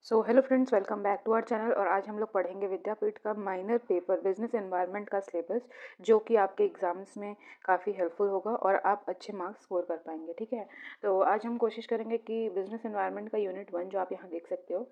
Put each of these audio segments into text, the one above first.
So hello friends, welcome back to our channel. और आज हम लोग पढ़ेंगे विद्यापीठ का माइनर पेपर बिजनेस एनवायरनमेंट का सिलेबस, जो कि आपके एग्जाम्स में काफ़ी हेल्पफुल होगा और आप अच्छे मार्क्स स्कोर कर पाएंगे। ठीक है, तो आज हम कोशिश करेंगे कि बिजनेस एनवायरनमेंट का यूनिट 1 जो आप यहाँ देख सकते हो,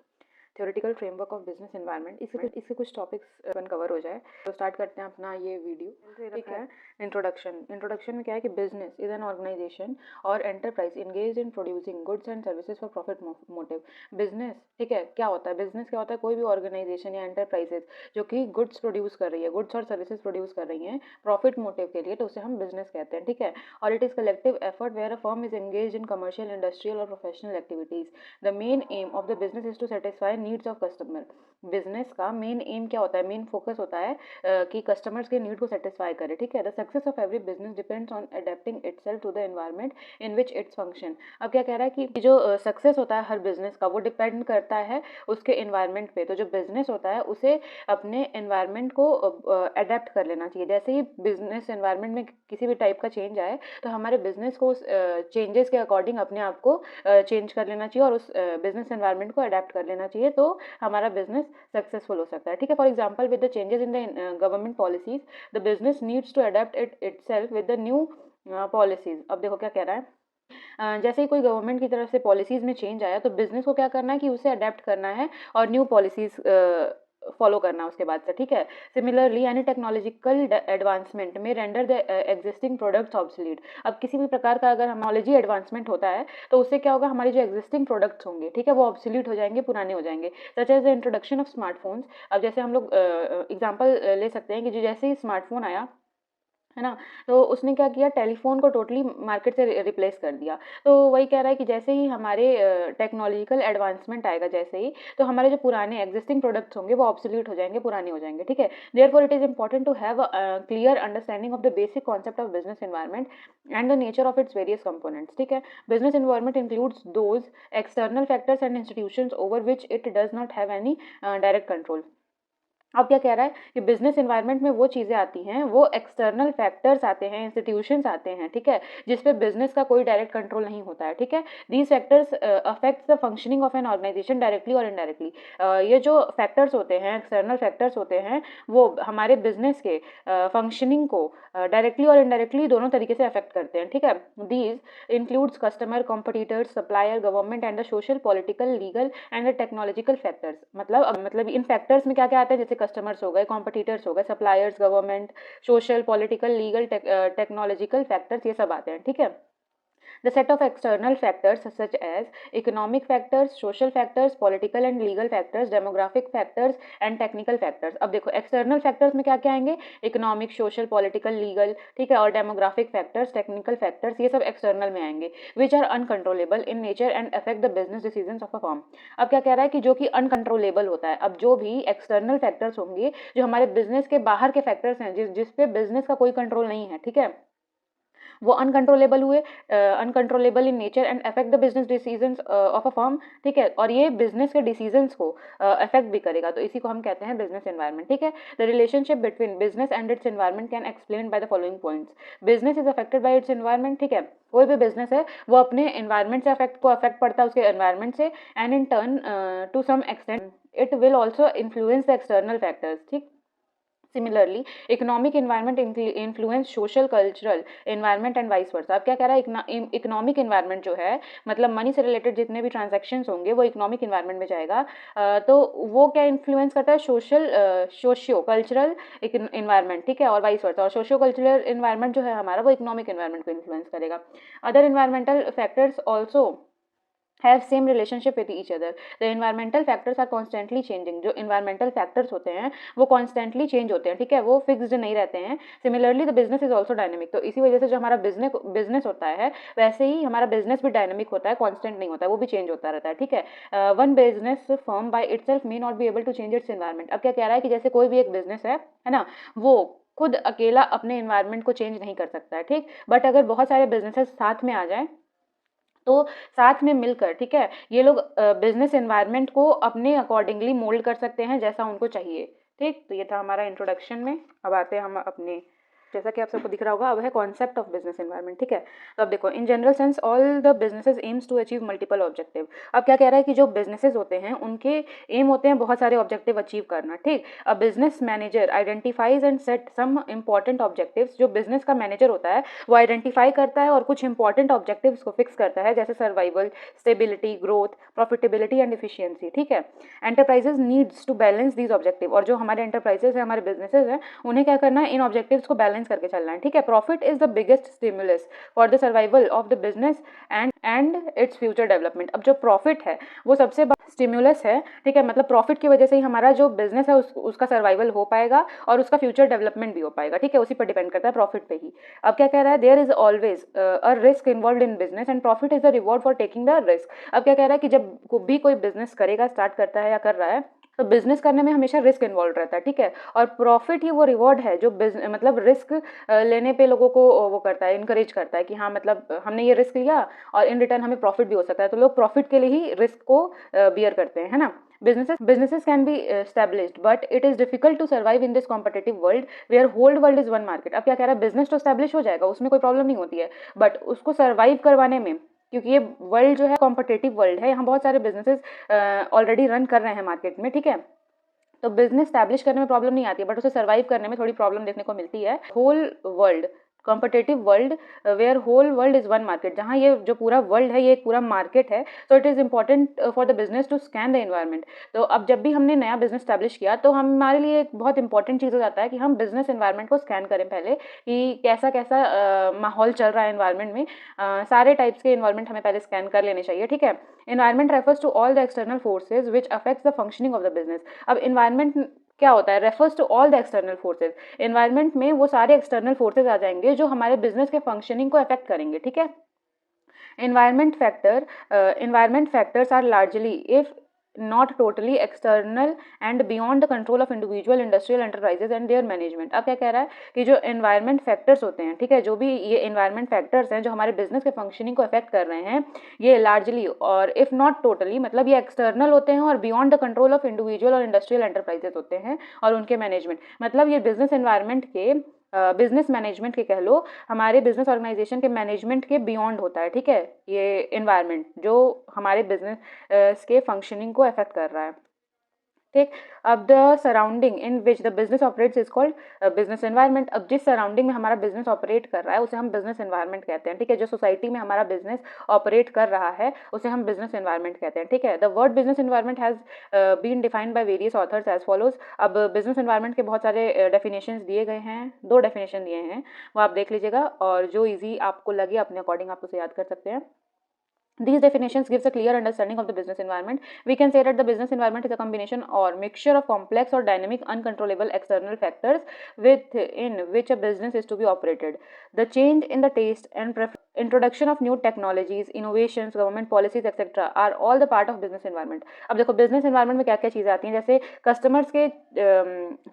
theoretical framework of business environment, इससे कुछ टॉपिक्स कवर हो जाए। तो स्टार्ट करते हैं अपना ये वीडियो। ठीक है, इंट्रोडक्शन में क्या है कि बिजनेस इज एन ऑर्गेनाइजेशन और enterprise engage in producing goods and services for profit motive. Business, ठीक है, क्या होता है बिजनेस? क्या होता है? कोई भी ऑर्गेनाइजेशन या एंटरप्राइजेज जो कि गुड्स प्रोड्यूस कर रही है, गुड्स और सर्विसेज प्रोड्यूस कर रही हैं प्रॉफिट मोटिव के लिए, तो उसे हम बिजनेस कहते हैं। ठीक है, और it is collective effort where a firm is engage in commercial, industrial और professional activities. The main aim of the business is to satisfy needs of customer. Business का मेन एम क्या होता है, मेन फोकस होता है कि customers के need को सेटिस्फाई करे। ठीक है, the success of every business depends on adapting itself to the environment in which its function. अब क्या कह रहा है कि जो सक्सेस होता है हर बिजनेस का, वो डिपेंड करता है उसके एनवायरनमेंट पे। तो जो बिजनेस होता है उसे अपने एनवायरनमेंट को अडेप्ट कर लेना चाहिए। जैसे ही बिजनेस एनवायरनमेंट में किसी भी टाइप का चेंज आए, तो हमारे बिजनेस को चेंजेस के अकॉर्डिंग अपने आप को चेंज कर लेना चाहिए और उस बिजनेस एनवायरनमेंट को अडेप्ट कर लेना चाहिए, तो हमारा बिजनेस सक्सेसफुल हो सकता है। ठीक है, for example with the changes in the government policies, the business needs to adapt itself with the new policies. अब देखो क्या कह रहा है, जैसे ही कोई गवर्नमेंट की तरफ से पॉलिसीज में चेंज आया, तो बिजनेस को क्या करना है कि उसे अडेप्ट करना है और न्यू पॉलिसीज फॉलो करना उसके बाद से। ठीक है, सिमिलरली एनी टेक्नोलॉजिकल एडवांसमेंट में render the existing products obsolete. अब किसी भी प्रकार का अगर टेक्नोलॉजी एडवांसमेंट होता है, तो उससे क्या होगा, हमारे जो एग्जिस्टिंग प्रोडक्ट्स होंगे, ठीक है, वो ऑब्सोलीट हो जाएंगे, पुराने हो जाएंगे। Such as the introduction of smartphones. अब जैसे हम लोग एग्जाम्पल ले सकते हैं कि जो जैसे ही स्मार्टफोन आया है ना, तो उसने क्या किया, टेलीफोन को टोटली मार्केट से रिप्लेस कर दिया। तो वही कह रहा है कि जैसे ही हमारे टेक्नोलॉजिकल एडवांसमेंट आएगा, जैसे ही, तो हमारे जो पुराने एग्जिस्टिंग प्रोडक्ट्स होंगे वो ऑब्सोल्यूट हो जाएंगे, पुराने हो जाएंगे। ठीक है, therefore it is important to have a clear understanding of the basic concept of business environment and the nature of its various components. ठीक है, business environment includes those external factors and institutions over which it does not have any direct control. अब क्या कह रहा है कि business environment में वो चीज़ें आती हैं, वो एक्सटर्नल फैक्टर्स आते हैं, इंस्टीट्यूशंस आते हैं, ठीक है, जिस पे बिजनेस का कोई डायरेक्ट कंट्रोल नहीं होता है। ठीक है, these factors affects the functioning of an organisation directly और इनडायरेक्टली। ये जो फैक्टर्स होते हैं, एक्सटर्नल फैक्टर्स होते हैं, वो हमारे बिजनेस के फंक्शनिंग को डायरेक्टली और इनडायरेक्टली दोनों तरीके से अफेक्ट करते हैं। ठीक है, these includes customer, competitors, supplier, government and the social, political, legal and the technological factors. मतलब इन फैक्टर्स में क्या क्या आते हैं, जैसे कस्टमर्स हो गए, कॉम्पिटिटर्स हो गए, suppliers, government, social, political, legal, technological factors, ये सब आते हैं। ठीक है, the set of external factors such as economic factors, social factors, political and legal factors, demographic factors and technical factors। अब देखो external factors में क्या क्या आएंगे, economic, social, political, legal, ठीक है, और demographic factors, technical factors, ये सब external में आएंगे, which are uncontrollable in nature and affect the business decisions of a firm। अब क्या कह रहा है कि जो कि uncontrollable होता है, अब जो भी external factors होंगे, जो हमारे business के बाहर के factors हैं, जिस पे business का कोई control नहीं है, ठीक है, वो अनकंट्रोलेबल हुए, uncontrollable in nature and affect the business decisions of a firm. ठीक है, और ये बिजनेस के डिसीजंस को अफेक्ट भी करेगा, तो इसी को हम कहते हैं बिजनेस एनवायरनमेंट। ठीक है, the relationship between business and its environment can explain by the following points. Business is affected by it's environment. ठीक है, कोई भी बिजनेस है वो अपने एनवायरनमेंट से अफेक्ट पड़ता है उसके एनवायरनमेंट से, and in turn to some extent it will also influence the external factors. ठीक, similarly economic environment influence social, cultural environment and vice versa. अब क्या कह रहा है, इकोनॉमिक इन्वायरमेंट जो है, मतलब मनी से रिलेटेड जितने भी ट्रांजैक्शंस होंगे वो इकोनॉमिक इन्वायरमेंट में जाएगा। तो वो क्या इन्फ्लुएंस करता है, सोशियो कल्चरल इन्वायरमेंट, ठीक है, और वाइस वर्सा। और सोशियो कल्चरल इन्वायरमेंट जो है हमारा, वो इकोनॉमिक इन्वायरमेंट को इन्फ्लुएंस करेगा। Other environmental factors also have same relationship with each other. The environmental factors are constantly changing। जो environmental factors होते हैं वो constantly change होते हैं, ठीक है, वो fixed नहीं रहते हैं। Similarly the business is also dynamic। तो इसी वजह से जो हमारा business होता है, वैसे ही हमारा business भी dynamic होता है, constant नहीं होता है, वो भी change होता रहता है। ठीक है, one business firm by itself may not be able to change its environment। अब क्या कह रहा है कि जैसे कोई भी एक business है ना, वो खुद अकेला अपने environment को change नहीं कर सकता है, ठीक, बट अगर बहुत सारे businesses साथ में आ जाए, तो साथ में मिलकर, ठीक है, ये लोग बिजनेस एनवायरनमेंट को अपने अकॉर्डिंगली मोल्ड कर सकते हैं जैसा उनको चाहिए। ठीक, तो ये था हमारा इंट्रोडक्शन में। अब आते हैं हम अपने जैसा कि आप सबको दिख रहा होगा, अब है कॉन्सेप्ट ऑफ बिजनेस एनवायरनमेंट, ठीक है। तो अब देखो, in general sense all the businesses aims to achieve multiple objective. अब क्या कह रहा है कि जो बिजनेसेस होते हैं उनके एम होते हैं बहुत सारे ऑब्जेक्टिव अचीव करना, ठीक। A business manager identifies and set some important objectives. जो बिजनेस का मैनेजर होता है वो आइडेंटिफाई करता है और कुछ इंपॉर्टेंट ऑब्जेक्टिव्स को फिक्स करता है, जैसे survival, stability, growth, profitability and efficiency, ठीक है। Enterprises needs to balance these objective. और जो हमारे एंटरप्राइजेज हैं, हमारे बिजनेसेस हैं, उन्हें क्या करना है, इन ऑब्जेक्टिव्स को बैलेंस करके चलना है, ठीक है। Profit is the biggest stimulus for the survival of the business and its future development. अब जो प्रॉफिट है वो सबसे बड़ा स्टिमुलस है, ठीक है। मतलब प्रॉफिट की वजह से ही हमारा जो बिजनेस है उसका सर्वाइवल हो पाएगा और उसका फ्यूचर डेवलपमेंट भी हो पाएगा, ठीक है। उसी पर डिपेंड करता है, प्रॉफिट पे ही। अब क्या कह रहा है, there is always a risk involve in business and profit is the reward for taking the risk. अब क्या कह रहा है कि जब भी कोई बिजनेस करेगा, स्टार्ट करता है या कर रहा है, तो बिजनेस करने में हमेशा रिस्क इन्वॉल्व रहता है, ठीक है। और प्रॉफिट ही वो रिवॉर्ड है जो मतलब रिस्क लेने पे लोगों को वो करता है, इनकरेज करता है कि हाँ मतलब हमने ये रिस्क लिया और इन रिटर्न हमें प्रॉफिट भी हो सकता है, तो लोग प्रॉफिट के लिए ही रिस्क को बियर करते हैं, है ना। Businesses can be established, but it is difficult to survive in this competitive world where whole world is one market. अब क्या कह रहा है, बिजनेस तो एस्टेब्लिश हो जाएगा, उसमें कोई प्रॉब्लम नहीं होती है, बट उसको सर्वाइव करवाने में, क्योंकि ये वर्ल्ड जो है कॉम्पिटेटिव वर्ल्ड है, यहाँ बहुत सारे बिजनेसेस ऑलरेडी रन कर रहे हैं मार्केट में, ठीक है। तो बिजनेस स्टैब्लिश करने में प्रॉब्लम नहीं आती है, बट उसे सर्वाइव करने में थोड़ी प्रॉब्लम देखने को मिलती है। Whole world competitive world where whole world is one market, जहाँ ये जो पूरा वर्ल्ड है ये एक पूरा मार्केट है, तो it is important for the business to scan the environment. तो अब जब भी हमने नया बिजनेस स्टैब्लिश किया तो हमारे लिए एक बहुत इंपॉर्टेंट चीज़ हो जाता है कि हम बिजनेस एनवायरनमेंट को स्कैन करें पहले, कि कैसा कैसा माहौल चल रहा है एनवायरनमेंट में। सारे टाइप्स के एनवायरनमेंट हमें पहले स्कैन कर लेने चाहिए, ठीक है। Environment refers to all the external forces which affects the functioning of the business. अब एनवायरनमेंट क्या होता है, refers to all the external forces. Environment में वो सारे एक्सटर्नल फोर्सेज आ जाएंगे जो हमारे बिजनेस के फंक्शनिंग को अफेक्ट करेंगे, ठीक है। environment factors are largely, if not totally, external and beyond the control of individual industrial enterprises and their management। अब क्या कह रहा है कि जो environment factors होते हैं, ठीक है, जो भी ये environment factors हैं जो हमारे business के functioning को affect कर रहे हैं, ये largely और if not totally, मतलब ये external होते हैं और beyond the control of individual और industrial enterprises होते हैं और उनके management। मतलब ये business environment के बिजनेस मैनेजमेंट के कह लो, हमारे बिजनेस ऑर्गेनाइजेशन के मैनेजमेंट के बियॉन्ड होता है, ठीक है, ये एनवायरनमेंट जो हमारे बिजनेस के फंक्शनिंग को अफेक्ट कर रहा है, ठीक। अब the surrounding in which the business operates is called business environment. अब जिस सराउंडिंग में हमारा बिजनेस ऑपरेट कर रहा है उसे हम बिजनेस एनवायरनमेंट कहते हैं, ठीक है। जो सोसाइटी में हमारा बिजनेस ऑपरेट कर रहा है उसे हम बिजनेस एनवायरनमेंट कहते हैं, ठीक है। The word business environment has been defined by various authors as follows. अब बिजनेस एनवायरनमेंट के बहुत सारे डेफिनेशंस दिए गए हैं, 2 डेफिनेशन दिए हैं, वो आप देख लीजिएगा और जो ईजी आपको लगे अपने अकॉर्डिंग आप उसे याद कर सकते हैं। These definitions gives a clear understanding of the business environment. We can say that the business environment is a combination or mixture of complex or dynamic uncontrollable external factors within which a business is to be operated. The change in the taste and introduction of new technologies, innovations, government policies, etc. are all the part of business environment. अब देखो business environment में क्या क्या चीज़ें आती हैं, जैसे customers के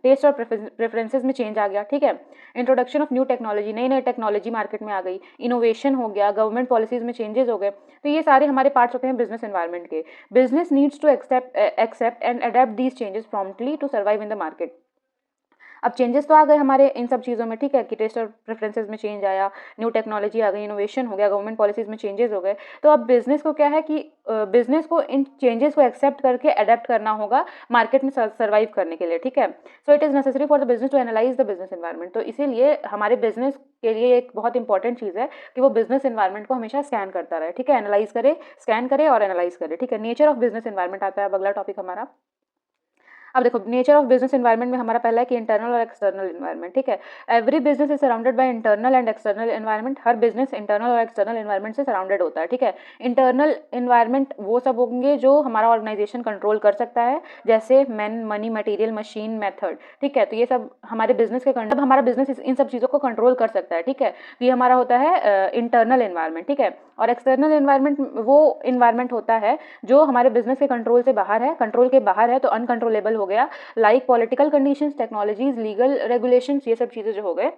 टेस्ट और प्रेफरेंसेस में चेंज आ गया, ठीक है। इंट्रोडक्शन ऑफ न्यू टेक्नोलॉजी, नई नई टेक्नोलॉजी मार्केट में आ गई, इनोवेशन हो गया, गवर्नमेंट पॉलिसीज में चेंजेस हो गए, तो ये सारे हमारे पार्ट्स होते हैं बिजनेस एनवायरनमेंट के। Business needs to accept and adapt these changes promptly to survive in the market. अब चेंजेस तो आ गए हमारे इन सब चीज़ों में, ठीक है, कि टेस्ट और प्रेफरेंसेस में चेंज आया, न्यू टेक्नोलॉजी आ गई, इनोवेशन हो गया, गवर्नमेंट पॉलिसीज में चेंजेस हो गए। तो अब बिजनेस को क्या है कि बिजनेस को इन चेंजेस को एक्सेप्ट करके अडेप्ट करना होगा मार्केट में सर्वाइव करने के लिए, ठीक है। So it is necessary for the business to analyse the business environment. तो इसीलिए हमारे बिजनेस के लिए एक बहुत इंपॉर्टेंट चीज़ है कि वो बिजनेस एनवायरनमेंट को हमेशा स्कैन करता रहे, ठीक है, एनालाइज करे, स्कैन करे और एनालाइज करे, ठीक है। नेचर ऑफ बिजनेस एनवायरनमेंट आता है अब अगला टॉपिक हमारा। अब देखो नेचर ऑफ बिजनेस एनवायरनमेंट में हमारा पहला है कि इंटरनल और एक्सटर्नल एनवायरनमेंट, ठीक है। Every business is surrounded by internal and external environment. Her business internal और एक्सटर्नल एनवायरनमेंट से सराउंडेड होता है, ठीक है। इंटरनल एनवायरनमेंट वो सब होंगे जो हमारा ऑर्गेनाइजेशन कंट्रोल कर सकता है, जैसे man, money, material, machine, method, ठीक है। तो ये सब हमारे बिजनेस के अब हमारा बिजनेस इन सब चीज़ों को कंट्रोल कर सकता है, ठीक है। तो ये हमारा होता है इंटरनल एनवायरनमेंट, ठीक है। और एक्सटर्नल एनवायरनमेंट वो एनवायरनमेंट होता है जो हमारे बिजनेस के कंट्रोल से बाहर है, कंट्रोल के बाहर है, तो अनकंट्रोलेबल हो गया, like political conditions, technologies, legal regulations, ये सब चीज़ें जो हो गए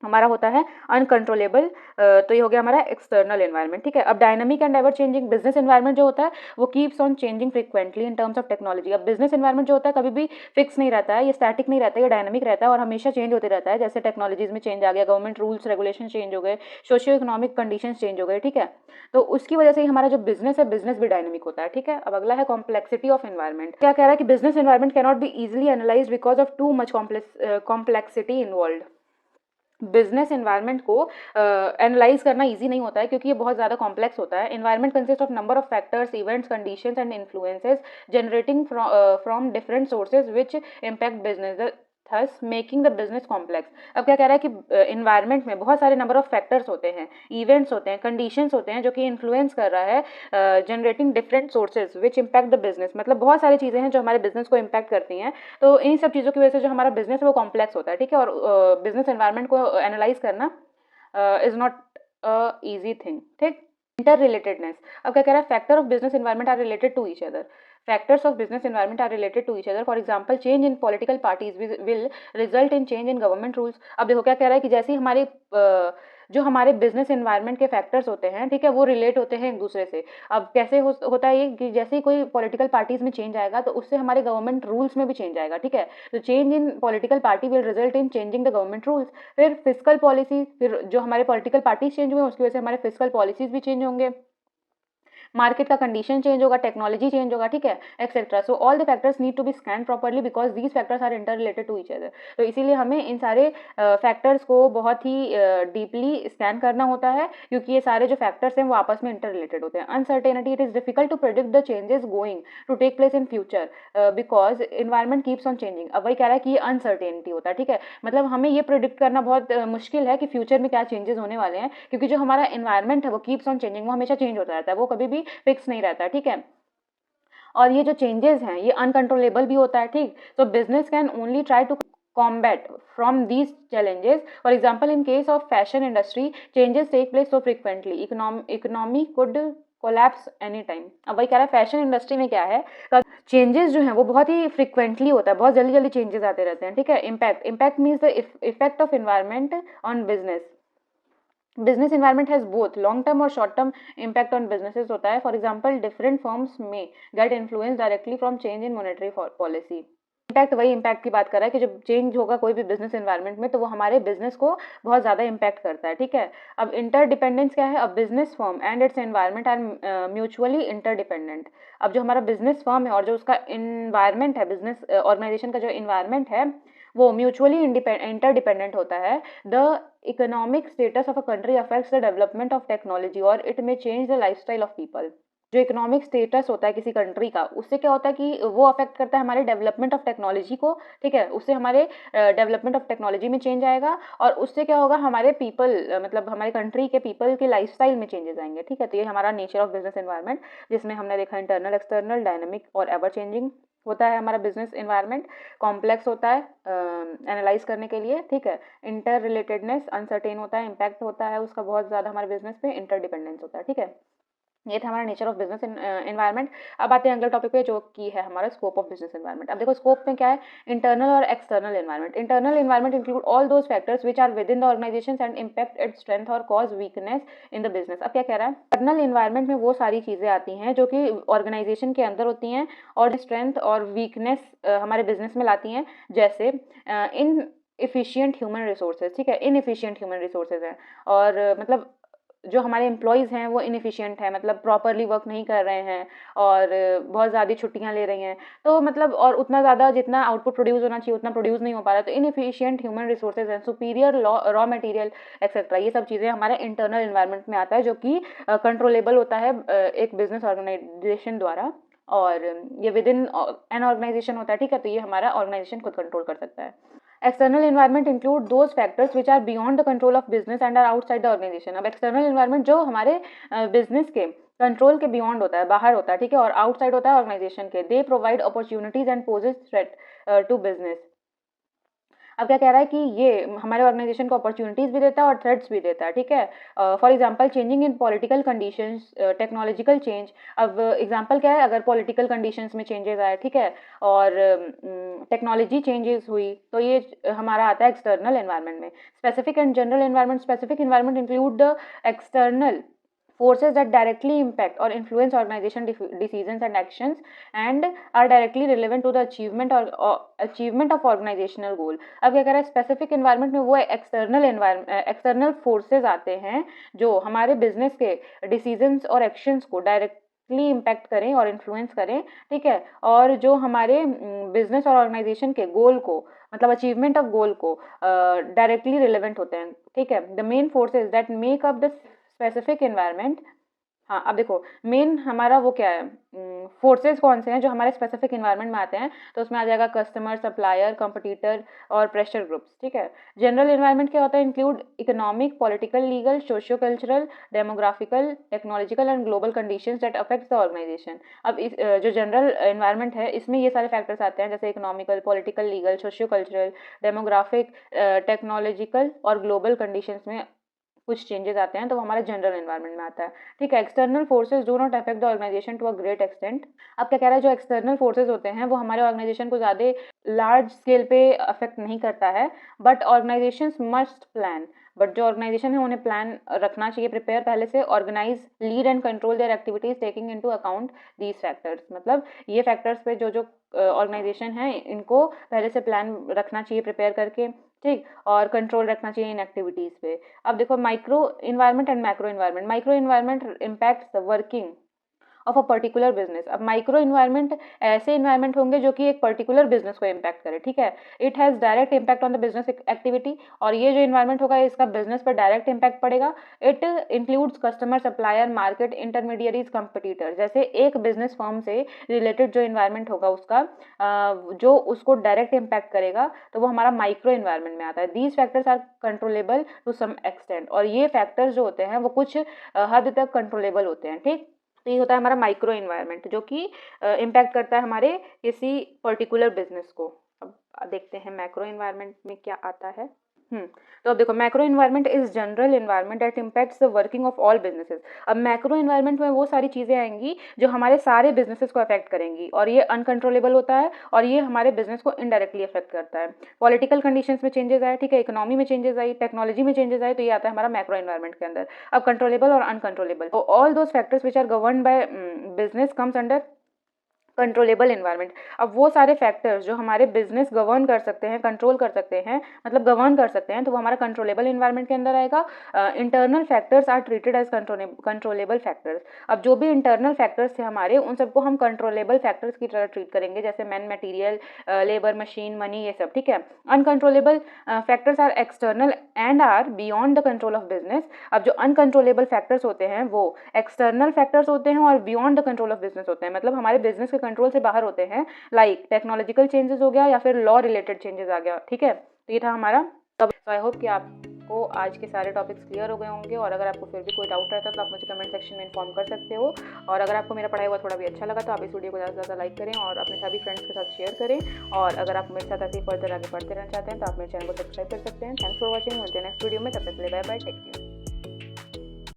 हमारा होता है अनकंट्रोलेबल, तो ये हो गया हमारा एक्सटर्नल एनवायरनमेंट, ठीक है। अब dynamic and ever changing business environment जो होता है वो keeps on changing frequently in terms of technology. अब बिजनेस एनवायरनमेंट जो होता है कभी भी फिक्स नहीं रहता है, ये स्टैटिक नहीं रहता है, ये डायनामिक रहता है और हमेशा चेंज होते रहता है। जैसे टेक्नोलॉजीज में चेंज आ गया, गवर्नमेंट रूल्स रेगुलेशन चेंज हो गए, सोशियो इकोनॉमिक कंडीशंस चेंज हो गए, ठीक है। तो उसकी वजह से ही हमारा जो बिजनेस है, बिजनेस भी डायनामिक होता है, ठीक है। अब अगला है कॉम्प्लेक्सिटी ऑफ एनवायरनमेंट। क्या कह रहा है कि business environment cannot be easily analyse because of too much complexity involve. Business environment को एनालाइज करना इजी नहीं होता है क्योंकि ये बहुत ज़्यादा कॉम्प्लेक्स होता है। Environment consist of number of factors, events, conditions and influences generating from different sources which impact business, thus making the business complex. अब क्या कह रहा है कि इन्वायरमेंट में बहुत सारे नंबर ऑफ फैक्टर्स होते हैं, इवेंट्स होते हैं, कंडीशंस होते हैं जो कि इन्फ्लुएंस कर रहा है generating different sources which impact the business. मतलब बहुत सारी चीज़ें हैं जो हमारे बिजनेस को इम्पैक्ट करती हैं। तो इन सब चीज़ों की वजह से जो हमारा बिजनेस है वो कॉम्प्लेक्स होता है, ठीक है। और बिजनेस एनवायरनमेंट को एनालाइज करना is not a easy thing, ठीक। Inter relatedness. अब क्या कह रहा है, factor of business environment are related to each other. Factors of business environment are related to each other. For example, change in political parties will result in change in government rules. अब देखो क्या कह रहा है कि जैसे ही हमारे जो हमारे बिजनेस एनवायरनमेंट के फैक्टर्स होते हैं, ठीक है, वो रिलेट होते हैं एक दूसरे से। अब कैसे होता है ये कि जैसे ही कोई पॉलिटिकल पार्टीज में चेंज आएगा तो उससे हमारे गवर्नमेंट रूल्स में भी चेंज आएगा, ठीक है। तो change in political party will result in changing the government rules. फिर फिजिकल पॉलिसी, फिर जो हमारे पॉलिटिकल पार्टीज चेंज हुए उसकी वजह से हमारे फिजिकल पॉलिसीज भी चेंज होंगे, मार्केट का कंडीशन चेंज होगा, टेक्नोलॉजी चेंज होगा, ठीक है, etcetera. So all the factors need to be scan properly because these factors are inter related to each other. तो इसीलिए हमें इन सारे फैक्टर्स को बहुत ही डीपली स्कैन करना होता है क्योंकि ये सारे जो फैक्टर्स हैं वो आपस में इंटर रिलेटेड होते हैं। Uncertainty, it is difficult to predict the changes going to take place in future because environment keeps on changing. अब वही कह रहा है कि ये अनसर्टेनिटी होता है, ठीक है। मतलब हमें ये प्रिडिक्ट करना बहुत मुश्किल है कि फ्यूचर में क्या चेंजेस होने वाले हैं क्योंकि जो हमारा इन्वायरमेंट है वो कीप्स ऑन चेंजिंग, वो हमेशा चेंज होता रहता है, वो कभी भी फिक्स नहीं रहता है, ठीक है। और ये जो चेंजेस हैं ये अनकंट्रोलेबल भी होता है, ठीक। तो business can only try to combat from these challenges. For example, in case of fashion industry, changes take place so frequently, economy could collapse anytime. अब वही कह रहा है फैशन इंडस्ट्री में क्या है, चेंजेस जो हैं वो बहुत ही फ्रिक्वेंटली होता है, बहुत जल्दी जल्दी चेंजेस आते रहते हैं, ठीक है। Impact means the effect of environment on business. Business environment has both long term और short term impact on businesses होता है। फॉर एग्जांपल, डिफरेंट फर्म्स में get influence directly from change in monetary policy. Impact, वही impact की बात कर रहा है कि जब चेंज होगा कोई भी बिजनेस एनवायरनमेंट में तो वो हमारे बिजनेस को बहुत ज़्यादा इम्पैक्ट करता है, ठीक है। अब इंटरडिपेंडेंस क्या है, अब business firm and its environment are mutually interdependent. अब जो हमारा बिजनेस फर्म है और जो उसका इन्वायरमेंट है, बिजनेस ऑर्गेनाइजेशन का जो इन्वायरमेंट है वो म्यूचुअली इंटरडिपेंडेंट होता है। The economic status of a country affects the development of technology और it may change the lifestyle of people. जो इकोनॉमिक स्टेटस होता है किसी कंट्री का, उससे क्या होता है कि वो अफेक्ट करता है हमारे डेवलपमेंट ऑफ टेक्नोलॉजी को, ठीक है। उससे हमारे डेवलपमेंट ऑफ टेक्नोलॉजी में चेंज आएगा और उससे क्या होगा, हमारे पीपल मतलब हमारे कंट्री के पीपल के लाइफस्टाइल में चेंजेस आएंगे, ठीक है। तो ये हमारा नेचर ऑफ बिजनेस एनवायरनमेंट, जिसमें हमने देखा इंटरनल, एक्सटर्नल, डायनामिक और एवर चेंजिंग होता है हमारा बिजनेस एनवायरनमेंट। कॉम्प्लेक्स होता है एनालाइज करने के लिए, ठीक है। इंटर रिलेटेडनेस, अनसर्टेन होता है, इम्पैक्ट होता है उसका बहुत ज़्यादा हमारे बिजनेस पे, इंटरडिपेंडेंस होता है, ठीक है। ये था हमारा नेचर ऑफ बिजनेस एनवायरनमेंट। अब आते हैं अगले टॉपिक पे जो कि है हमारा स्कोप ऑफ बिजनेस एनवायरनमेंट। अब देखो स्कोप में क्या है, इंटरनल और external environment. Internal environment include all those factors which are within the organisation and impact its strength और cause weakness in the business. अब क्या कह रहा है, इंटरनल एनवायरनमेंट में वो सारी चीज़ें आती हैं जो कि ऑर्गेनाइजेशन के अंदर होती हैं और स्ट्रेंथ और वीकनेस हमारे बिजनेस में लाती हैं। जैसे इन इफिशियंट ह्यूमन रिसोर्सेज, ठीक है, इनएफिशिएंट ह्यूमन रिसोर्सेज हैं और मतलब जो हमारे एम्प्लॉयज़ हैं वो इनएफिशिएंट हैं, मतलब प्रॉपरली वर्क नहीं कर रहे हैं और बहुत ज़्यादा छुट्टियां ले रही हैं, तो मतलब और उतना ज़्यादा जितना आउटपुट प्रोड्यूस होना चाहिए उतना प्रोड्यूस नहीं हो पा रहा, तो इनएफिशिएंट ह्यूमन रिसोर्सेज हैं, सुपीरियर रॉ मटेरियल एक्सेट्रा। ये सब चीज़ें हमारे इंटरनल एनवायरनमेंट में आता है जो कि कंट्रोलेबल होता है एक बिजनेस ऑर्गेनाइजेशन द्वारा और ये विद इन एन ऑर्गेनाइजेशन होता है, ठीक है। तो ये हमारा ऑर्गेनाइजेशन खुद कंट्रोल कर सकता है। External environment include those factors which are beyond the control of business and are outside the organization। अब external environment जो हमारे बिजनेस के कंट्रोल के बियॉन्ड होता है, बाहर होता है, ठीक है, और आउटसाइड होता है ऑर्गेनाइजेशन के। They provide opportunities and poses threat to business. अब क्या कह रहा है कि ये हमारे ऑर्गेनाइजेशन को अपॉर्चुनिटीज़ भी देता है और थ्रेट्स भी देता है, ठीक है। For example changing in political conditions, technological change. अब एग्जांपल क्या है, अगर पॉलिटिकल कंडीशंस में चेंजेस आए, ठीक है, और टेक्नोलॉजी चेंजेस हुई, तो ये हमारा आता है एक्सटर्नल एनवायरनमेंट में। Specific and general environment. Specific environment include the external forces that directly impact or influence organization decisions and actions and are directly relevant to the achievement of organizational goal। अब क्या कह रहा है, specific environment में वो external forces आते हैं जो हमारे बिजनेस के डिसीजंस और एक्शंस को डायरेक्टली इम्पैक्ट करें और इन्फ्लुएंस करें, ठीक है, और जो हमारे बिजनेस और ऑर्गेनाइजेशन के गोल को, मतलब अचीवमेंट ऑफ गोल को डायरेक्टली रिलेवेंट होते हैं, ठीक है। The main forces that make up the specific environment. हाँ, अब देखो मेन हमारा वो क्या है, फोर्सेज कौन से हैं जो हमारे स्पेसिफिक एनवायरनमेंट में आते हैं, तो उसमें आ जाएगा कस्टमर, सप्लायर, कंपटीटर और प्रेशर ग्रुप्स, ठीक है। जनरल एनवायरनमेंट क्या होता है, include economic, political, legal, socio cultural, demographical, technological and global conditions that affect the organisation. अब इस जो जनरल एनवायरनमेंट है इसमें ये सारे फैक्टर्स आते हैं, जैसे economical, political, legal, socio cultural, demographic, technological और ग्लोबल कंडीशंस में कुछ चेंजेस आते हैं, तो वो हमारे जनरल एनवायरनमेंट में आता है, ठीक है। External forces do not affect the organisation to a great extent. अब क्या कह रहा है, जो एक्सटर्नल फोर्सेज होते हैं वो हमारे ऑर्गेनाइजेशन को ज़्यादा लार्ज स्केल पे अफेक्ट नहीं करता है, but organisations must plan, but जो ऑर्गेनाइजेशन है उन्हें प्लान रखना चाहिए, प्रिपेयर पहले से, organise, lead and control their activities taking into account these factors. मतलब ये फैक्टर्स पे जो जो ऑर्गेनाइजेशन है इनको पहले से प्लान रखना चाहिए, प्रिपेयर करके, ठीक, और कंट्रोल रखना चाहिए इन एक्टिविटीज़ पे। अब देखो micro environment and macro environment. Micro environment impacts the working of a particular business. अब माइक्रो इन्वायरमेंट ऐसे इन्वायरमेंट होंगे जो कि एक पर्टिकुलर बिजनेस को इम्पैक्ट करे, ठीक है। It has direct impact on the business activity, और ये जो इन्वायरमेंट होगा इसका बिजनेस पर डायरेक्ट इम्पैक्ट पड़ेगा। It includes customer, supplier, market, intermediaries, competitor. जैसे एक बिजनेस फर्म से रिलेटेड जो इन्वायरमेंट होगा उसका जो उसको डायरेक्ट इम्पैक्ट करेगा, तो वो हमारा माइक्रो इन्वायरमेंट में आता है। These factors are controllable to some extent, और ये फैक्टर्स जो होते हैं वो कुछ हद तक कंट्रोलेबल होते हैं, ठीक। तो ये होता है हमारा माइक्रो इन्वायरमेंट जो कि इम्पैक्ट करता है हमारे किसी पर्टिकुलर बिजनेस को। अब देखते हैं मैक्रो इन्वायरमेंट में क्या आता है। तो अब देखो macro environment is general environment that impacts the working of all businesses. अब मैक्रो इन्वायरमेंट में वो सारी चीज़ें आएंगी जो हमारे सारे बिजनेसेस को अफेक्ट करेंगी, और ये अनकंट्रोलेबल होता है, और ये हमारे बिजनेस को इनडायरेक्टली अफेक्ट करता है। पॉलिटिकल कंडीशंस में चेंजेस आए, ठीक है, इकोनॉमी में चेंजेस आई, टेक्नोलॉजी में चेंजेस आए, तो ये आता है हमारा मैक्रो इन्वायरमेंट के अंदर। अब कंट्रोलेबल और uncontrollable, all those factors which are govern by business comes under controllable environment. अब वो सारे फैक्टर्स जो हमारे बिजनेस गवर्न कर सकते हैं, कंट्रोल कर सकते हैं, मतलब गवर्न कर सकते हैं, तो वो हमारा कंट्रोलेबल इन्वायरमेंट के अंदर आएगा। Internal factors are treated as controllable factors. अब जो भी इंटरनल फैक्टर्स थे हमारे, उन सबको हम कंट्रोलेबल फैक्टर्स की तरह ट्रीट करेंगे, जैसे man, material, labour, machine, money, ये सब, ठीक है। Uncontrollable factors are external and are beyond the control of business. अब जो अनकंट्रोलेबल फैक्टर्स होते हैं वो एक्सटर्नल फैक्टर्स होते हैं और beyond the control of business होते हैं, मतलब हमारे बिजनेस के कंट्रोल से बाहर होते हैं, लाइक टेक्नोलॉजिकल चेंजेस हो गया या फिर लॉ रिलेटेड चेंजेस आ गया, ठीक है। तो ये था हमारा। तब आई होप कि आपको आज के सारे टॉपिक्स क्लियर हो गए होंगे, और अगर आपको फिर भी कोई डाउट रहता है तो आप मुझे कमेंट सेक्शन में इन्फॉर्म कर सकते हो। और अगर आपको मेरा पढ़ाई हुआ थोड़ा भी अच्छा लगा तो आप इस वीडियो को ज़्यादा से ज़्यादा लाइक करें और अपने सभी फ्रेंड्स के साथ शेयर करें। और अगर आप मेरे साथ ऐसे ही फर्दर आगे पढ़ते रहना चाहते हैं तो आप मेरे चैनल को सब्सक्राइब कर सकते हैं। थैंक्स फॉर वॉचिंग, मिलते हैं नेक्स्ट वीडियो में, तब तक के लिए बाय बाय, टेक केयर।